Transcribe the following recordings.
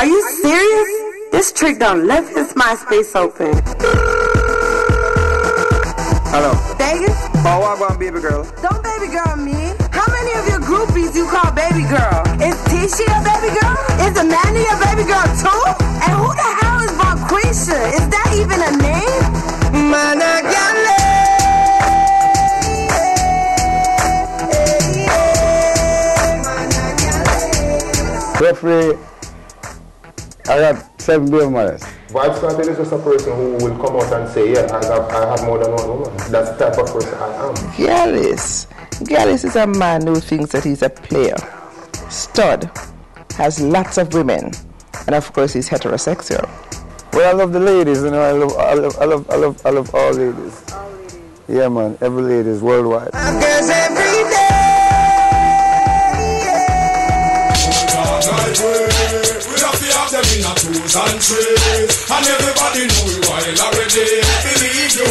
Are you serious? This trick done left his MySpace open. Hello. Vegas? Oh, I want baby girl. Don't baby girl me. How many of your groupies you call baby girl? Is Tisha your baby girl? Is Amanda your baby girl too? And who the hell is Bonquisha? Is that even a name? Referee, I got 7 baby mothers. Vybz Kartel is just a person who will come out and say, yeah, I have more than one woman. That's the type of person I am. Gallis is a man who thinks that he's a player. Stud, has lots of women, and of course he's heterosexual. Well, I love the ladies, you know. I love all ladies. Yeah, man, every lady is worldwide. Girls every day. And everybody know you while already. Believe you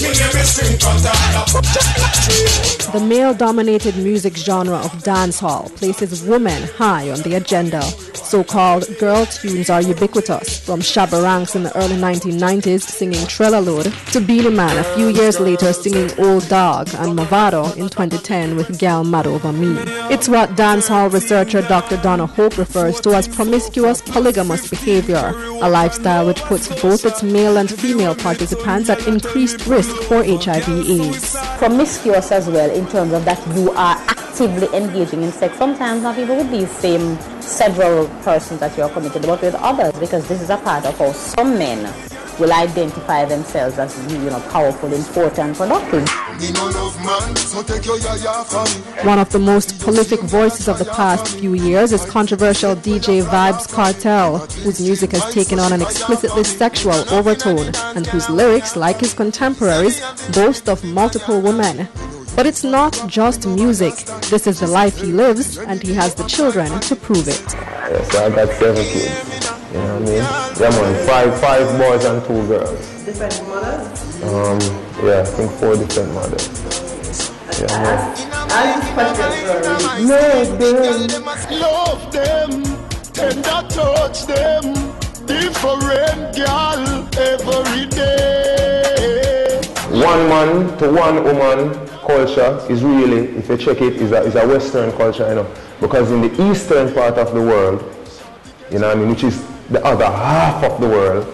me name is string The male-dominated music genre of dancehall places women high on the agenda. So-called girl tunes are ubiquitous, from Shabba Ranks in the early 1990s singing Trella Load to Beenie Man a few years later singing Old Dog, and Mavado in 2010 with Gal Mad Over Me. It's what dancehall researcher Dr. Donna Hope refers to as promiscuous polygamous behavior, a lifestyle which puts both its male and female participants at increased risk for HIV/AIDS. Promiscuous as well, in terms of that you are actively engaging in sex, sometimes not even with these same several persons that you're committed, but with others, because this is a part of how some men will identify themselves as, powerful, important, productive. One of the most prolific voices of the past few years is controversial DJ Vybz Kartel, whose music has taken on an explicitly sexual overtone and whose lyrics, like his contemporaries, boast of multiple women. But it's not just music. This is the life he lives, and he has the children to prove it. Yeah, so I got 7 kids. You know what I mean? Yeah, man, five boys and 2 girls. Different mothers? Yeah, I think 4 different mothers. Yeah, I just question love them, tender touch them, different girl every day. one man to one woman culture is really, if you check it, is a Western culture, because in the eastern part of the world, which is the other half of the world,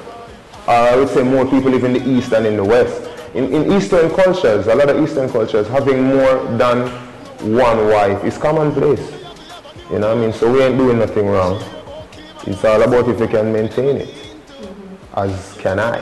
I would say more people live in the east than in the west. In eastern cultures, a lot of eastern cultures, having more than one wife is commonplace. So we ain't doing nothing wrong. It's all about if you can maintain it, as can I.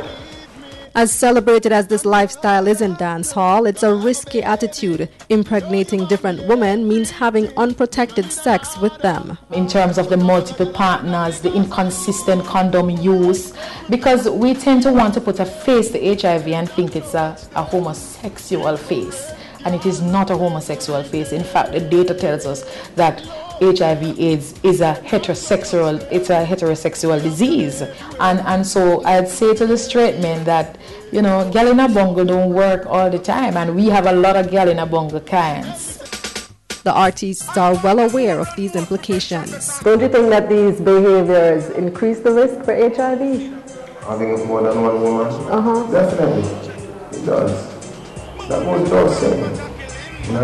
As celebrated as this lifestyle is in dancehall, it's a risky attitude. Impregnating different women means having unprotected sex with them. In terms of the multiple partners, the inconsistent condom use, because we tend to want to put a face to HIV and think it's a homosexual face. And it is not a homosexual face. In fact, the data tells us that HIV/AIDS is a heterosexual disease. And so I'd say to the straight men that, gal in a bungle don't work all the time, and we have a lot of gal in a bungle clients. The artists are well aware of these implications. Don't you think that these behaviors increase the risk for HIV? Having more than one woman? Definitely, it does. That goes without saying. But as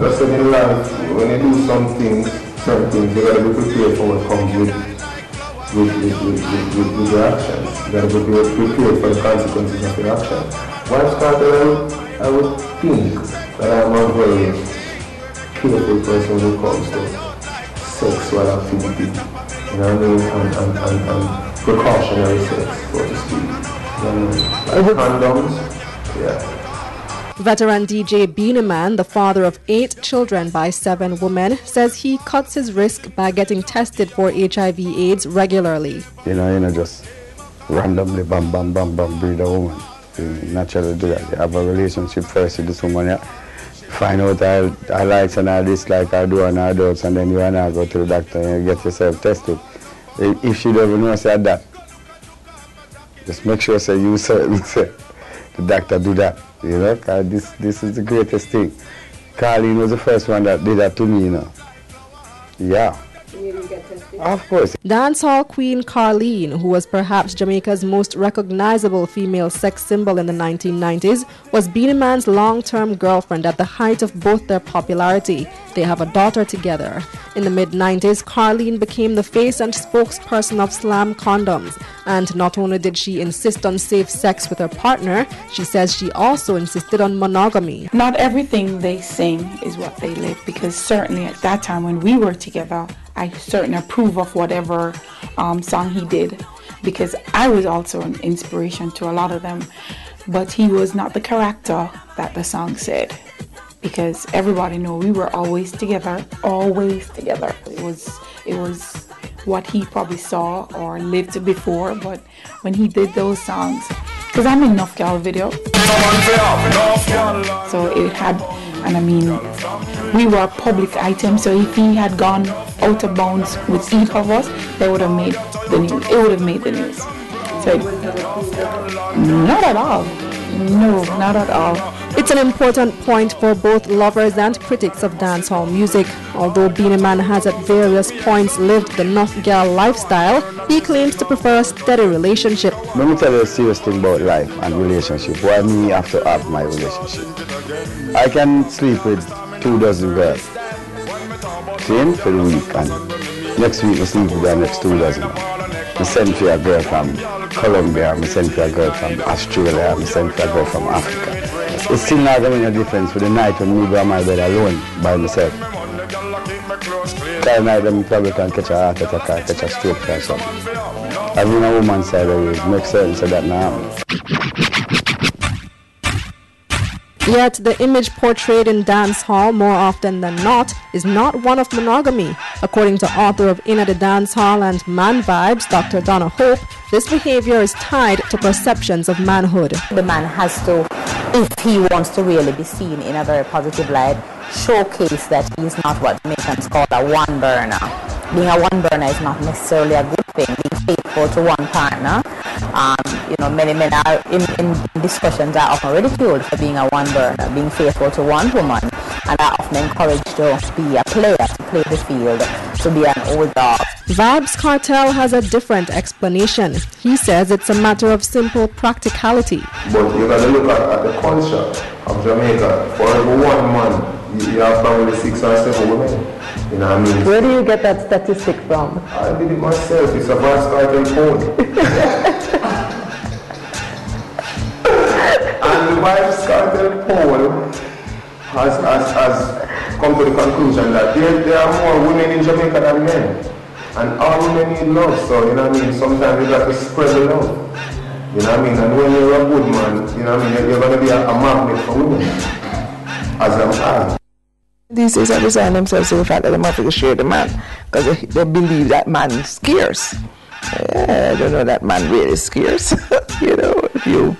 I said in life, when you do certain things, you gotta be prepared for what comes with your actions. You gotta be prepared for the consequences of your actions. Vybz Kartel, I would think that I'm a very careful person when it comes to sexual activity. And precautionary sex, so to speak. Like condoms, yeah. Veteran DJ Beenie Man, the father of 8 children by 7 women, says he cuts his risk by getting tested for HIV/AIDS regularly. Just randomly bam, breed a woman. You naturally do that. You have a relationship first with this woman, yeah. Find out I like and I dislike, I do and I don't, and then you and I go to the doctor and you get yourself tested. If you don't even know, say that. Just make sure say you certain say the doctor do that. Cause this is the greatest thing. Karlene was the first one that did that to me, Yeah. You didn't get tested? Of course. Dancehall Queen Carlene, who was perhaps Jamaica's most recognizable female sex symbol in the 1990s, was Beenie Man's long-term girlfriend at the height of both their popularity. They have a daughter together. In the mid-90s, Carlene became the face and spokesperson of Slam condoms. And not only did she insist on safe sex with her partner, she says she also insisted on monogamy. Not everything they sing is what they live, because certainly at that time when we were together, I certainly approve of whatever song he did, because I was also an inspiration to a lot of them. But he was not the character that the song said, because everybody know we were always together, always together. It was what he probably saw or lived before, but when he did those songs, because I'm in Enough Girl video, so it had, and I mean, we were a public item, so if he had gone out of bounds with each of us, they would have made the news. It would have made the news. So, not at all. No, not at all. It's an important point for both lovers and critics of dancehall music. Although Beenie Man has at various points lived the Nuff Girl lifestyle, he claims to prefer a steady relationship. Let me tell you a serious thing about life and relationship. Why me have to have my relationship? I can sleep with 24 girls. Same for the week, and next week I sleep with the next 24. I send for a girl from Colombia, I send for a girl from Australia, I send for a girl from Africa. It's still not going to make a difference for the night when we go on my bed alone by myself. That night I probably can catch a heart attack or catch a stroke or something. Having a woman's side always makes sense so that now. Yet the image portrayed in dancehall more often than not is not one of monogamy. According to author of Inna the Dancehall and Man Vibes, Dr. Donna Hope, this behavior is tied to perceptions of manhood. The man has to, if he wants to really be seen in a very positive light, showcase that he is not what Jamaicans call a one burner. Being a one burner is not necessarily a good thing. Being faithful to one partner, many men are in discussions are often ridiculed for being a one burner, being faithful to one woman, and are often encouraged to be a player, to play the field, to be an old dog. Vybz Kartel has a different explanation. He says it's a matter of simple practicality. But you got to look at the culture of Jamaica. For every one man, you have probably 6 or 7 women. You know what I mean? Where do you get that statistic from? I did it myself. It's a Vybz Kartel code. And the Vybz Kartel poll has come to the conclusion that there are more women in Jamaica than men. And all women need love, so you know what I mean? Sometimes you got to spread the love. You know what I mean? And when you're a good man, you know what I mean, you're going to be a magnet for women. As am I. These days I design themselves to the fact that they have to share the man, because they believe that man is scarce. I don't know, that man really is scarce. If you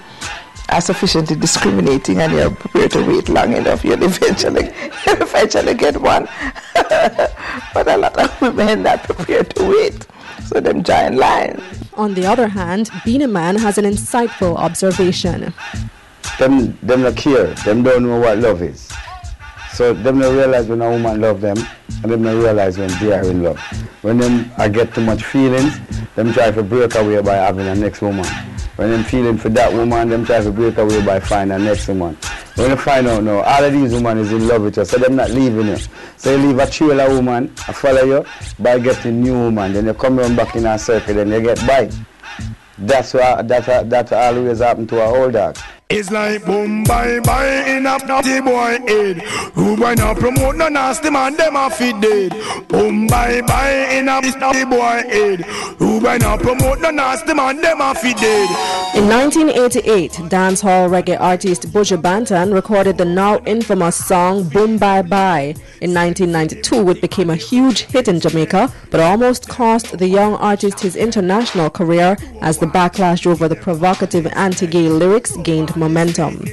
are sufficiently discriminating and you're prepared to wait long enough, you'll eventually get one. But a lot of women are prepared to wait, so them giant line. On the other hand, Beenie Man has an insightful observation. Them not care, them don't know what love is. So them don't realize when a woman love them, and them don't realize when they are in love. When them get too much feelings, them try to break away by having a next woman. When them feeling for that woman, them try to break away by finding a next woman. When you find out now, all of these women is in love with you, so them not leaving you. So you leave a trailer woman, I follow you, by getting new woman, then you come around back in a circle, then you get by. That's always happen to a old dog. It's like boom bye bye in a naughty boy head. Who boy not promote no nasty man, them a fit dead. Boom bye bye in a naughty boy head. Who boy not promote no nasty man, them a fit dead. In 1988, dancehall reggae artist Buju Banton recorded the now infamous song Boom Bye Bye. In 1992, it became a huge hit in Jamaica, but almost cost the young artist his international career as the backlash over the provocative anti-gay lyrics gained momentum.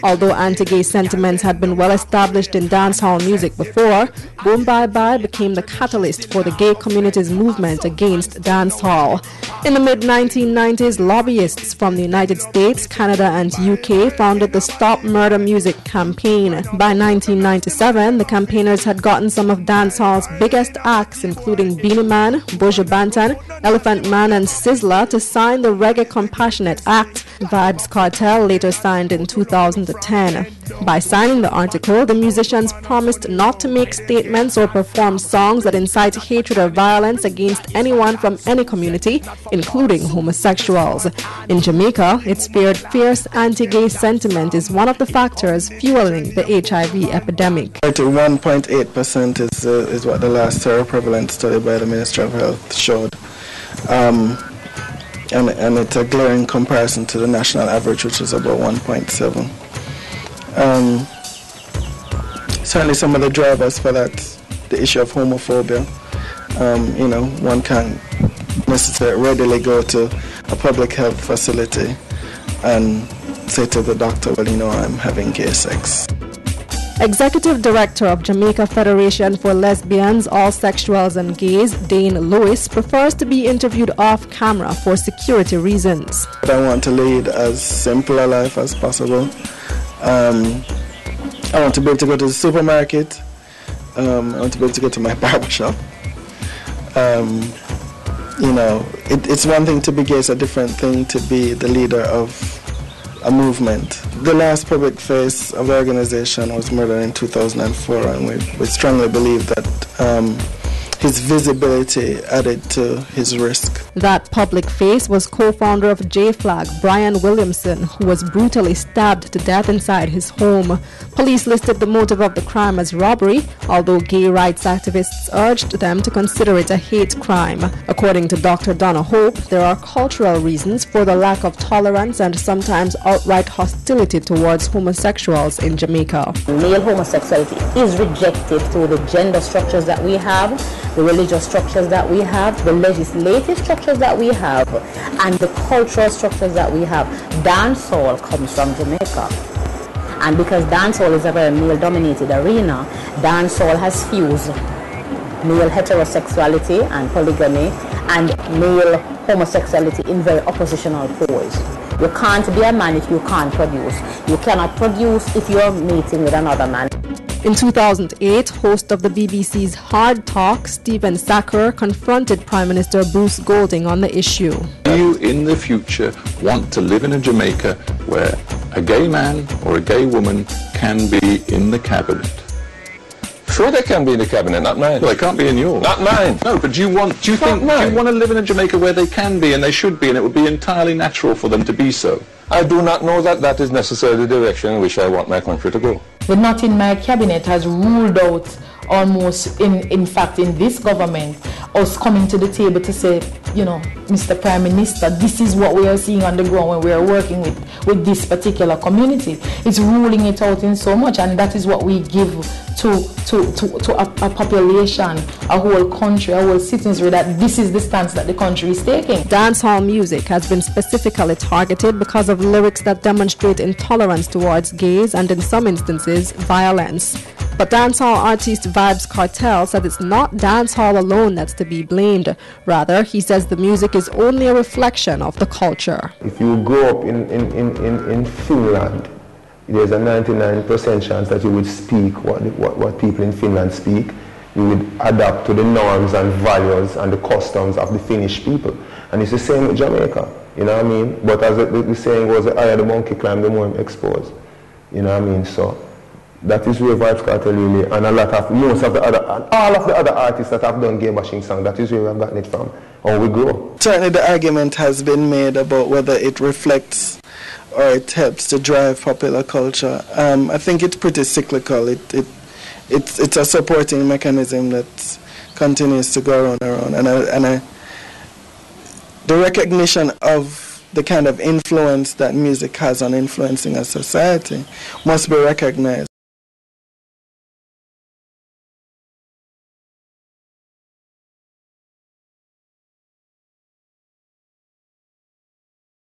Although anti-gay sentiments had been well established in dancehall music before, Boom Bye Bye became the catalyst for the gay community's movement against dancehall. In the mid-1990s, lobbyists from the United States, Canada and UK founded the Stop Murder Music campaign. By 1997, the campaigners had gotten some of dancehall's biggest acts, including Beenie Man, Buju Banton, Elephant Man and Sizzla, to sign the Reggae Compassionate Act. Vybz Kartel later signed in 2010. By signing the article, the musicians promised not to make statements or perform songs that incite hatred or violence against anyone from any community, including homosexuals. In Jamaica, it's feared fierce anti-gay sentiment is one of the factors fueling the HIV epidemic. 1.8% is what the last seroprevalence study by the Ministry of Health showed. And it's a glaring comparison to the national average, which is about 1.7. Certainly some of the drivers for that, the issue of homophobia. One can't necessarily readily go to a public health facility and say to the doctor, well, I'm having gay sex. Executive Director of Jamaica Federation for Lesbians, All Sexuals and Gays, Dane Lewis, prefers to be interviewed off camera for security reasons. I want to lead as simple a life as possible. I want to be able to go to the supermarket. I want to be able to go to my barbershop. It's one thing to be gay, it's a different thing to be the leader of a movement. The last public face of the organization was murdered in 2004, and we strongly believe that his visibility added to his risk. That public face was co-founder of J-Flag, Brian Williamson, who was brutally stabbed to death inside his home. Police listed the motive of the crime as robbery, although gay rights activists urged them to consider it a hate crime. According to Dr. Donna Hope, there are cultural reasons for the lack of tolerance and sometimes outright hostility towards homosexuals in Jamaica. Male homosexuality is rejected through the gender structures that we have, the religious structures that we have, the legislative structures that we have, and the cultural structures that we have. Dancehall comes from Jamaica. And because dancehall is a very male-dominated arena, dancehall has fused male heterosexuality and polygamy and male homosexuality in very oppositional poles. You can't be a man if you can't produce. You cannot produce if you're mating with another man. In 2008, host of the BBC's Hard Talk, Stephen Sacker, confronted Prime Minister Bruce Golding on the issue. Do you in the future want to live in a Jamaica where a gay man or a gay woman can be in the cabinet? Sure they can be in the cabinet, not mine. Well, they can't be in yours. Not mine. No, but do you want to live in a Jamaica where they can be and they should be and it would be entirely natural for them to be so? I do not know that that is necessarily the direction in which I want my country to go. The not in my cabinet has ruled out almost, in fact, in this government, us coming to the table to say, Mr. Prime Minister, this is what we are seeing on the ground when we are working with this particular community. It's ruling it out in so much, and that is what we give to a population, a whole country, a whole citizenry, that this is the stance that the country is taking. Dancehall music has been specifically targeted because of lyrics that demonstrate intolerance towards gays and, in some instances, violence. But dancehall artist Vybz Kartel said it's not dancehall alone that's to be blamed. Rather, he says the music is only a reflection of the culture. If you grow up in Finland, there's a 99% chance that you would speak what people in Finland speak. You would adapt to the norms and values and the customs of the Finnish people. And it's the same with Jamaica, you know what I mean? But as the saying goes, the higher the monkey climb, the more I'm exposed. You know what I mean? So that is where Vybz Kartel really, and all of the other artists that have done gay bashing songs, that is where we've gotten it from, how we grow. Certainly the argument has been made about whether it reflects or it helps to drive popular culture. I think it's pretty cyclical. It's a supporting mechanism that continues to go around and around. The recognition of the kind of influence that music has on influencing a society must be recognized.